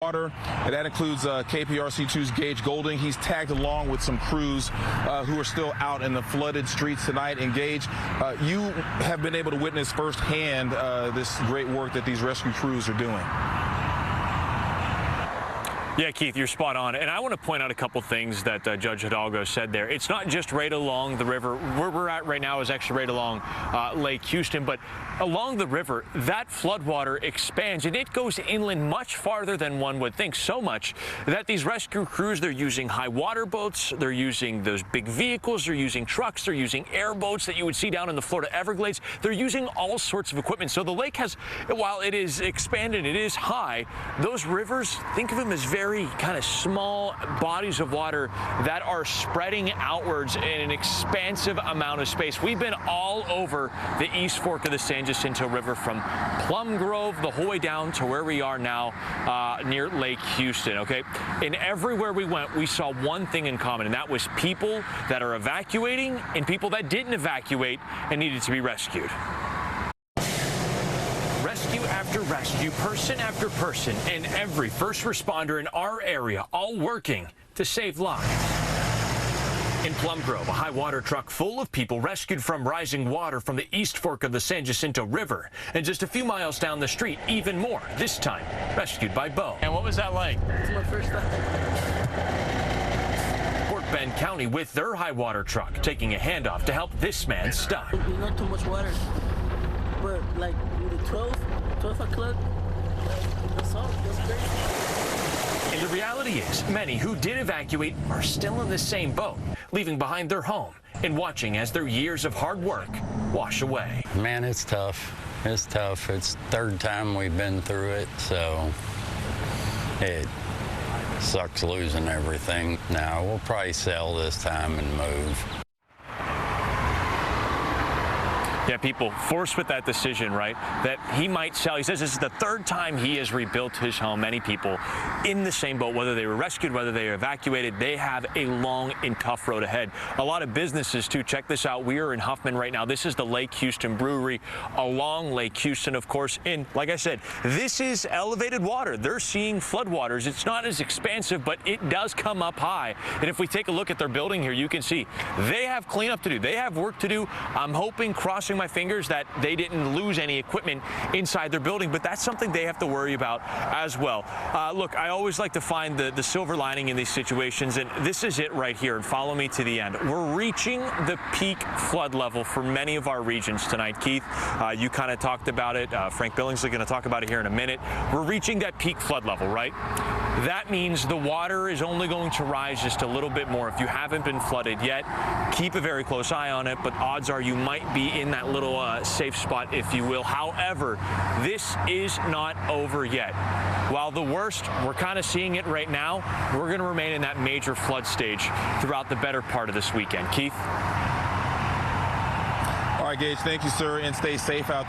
Water, and that includes KPRC-2's Gage Goulding. He's tagged along with some crews who are still out in the flooded streets tonight. And Gage, you have been able to witness firsthand this great work that these rescue crews are doing. Yeah, Keith, you're spot on. And I want to point out a couple things that Judge Hidalgo said there. It's not just right along the river. Where we're at right now is actually right along Lake Houston. But along the river, that floodwater expands, and it goes inland much farther than one would think. So much that these rescue crews, they're using high water boats, they're using those big vehicles, they're using trucks, they're using airboats that you would see down in the Florida Everglades. They're using all sorts of equipment. So the lake has, while it is expanded, it is high, those rivers, think of them as very kind of small bodies of water that are spreading outwards in an expansive amount of space. We've been all over the East Fork of the San Jacinto River, from Plum Grove the whole way down to where we are now near Lake Houston, okay? And everywhere we went, we saw one thing in common, and that was people that are evacuating and people that didn't evacuate and needed to be rescued. Rescue after rescue, person after person, and every first responder in our area, all working to save lives. In Plum Grove, a high water truck full of people rescued from rising water from the East Fork of the San Jacinto River. And just a few miles down the street, even more, this time rescued by boat. And what was that like? It's my first time. Fort Bend County with their high water truck taking a handoff to help this man stuck. There's not too much water, but like with the 12 o'clock, that's all. That's great. And the reality is, many who did evacuate are still in the same boat, leaving behind their home and watching as their years of hard work wash away. Man, it's tough. It's tough. It's the third time we've been through it, so it sucks losing everything. Now, we'll probably sell this time and move. Yeah, people forced with that decision, right, that he might sell. He says this is the third time he has rebuilt his home. Many people in the same boat, whether they were rescued, whether they were evacuated, they have a long and tough road ahead. A lot of businesses, too. Check this out. We are in Huffman right now. This is the Lake Houston Brewery along Lake Houston, of course. And like I said, this is elevated water. They're seeing floodwaters. It's not as expansive, but it does come up high. And if we take a look at their building here, you can see they have cleanup to do. They have work to do. I'm hoping, crossing my fingers, that they didn't lose any equipment inside their building, but that's something they have to worry about as well. Look, I always like to find the silver lining in these situations, and this is it right here. And follow me to the end. We're reaching the peak flood level for many of our regions tonight. Keith, you kind of talked about it. Frank Billingsley going to talk about it here in a minute. We're reaching that peak flood level, right? That means the water is only going to rise just a little bit more. If you haven't been flooded yet, keep a very close eye on it, but odds are you might be in that little safe spot, if you will. However, this is not over yet. While the worst, we're kind of seeing it right now, we're going to remain in that major flood stage throughout the better part of this weekend. Keith? All right, Gage, thank you, sir, and stay safe out there.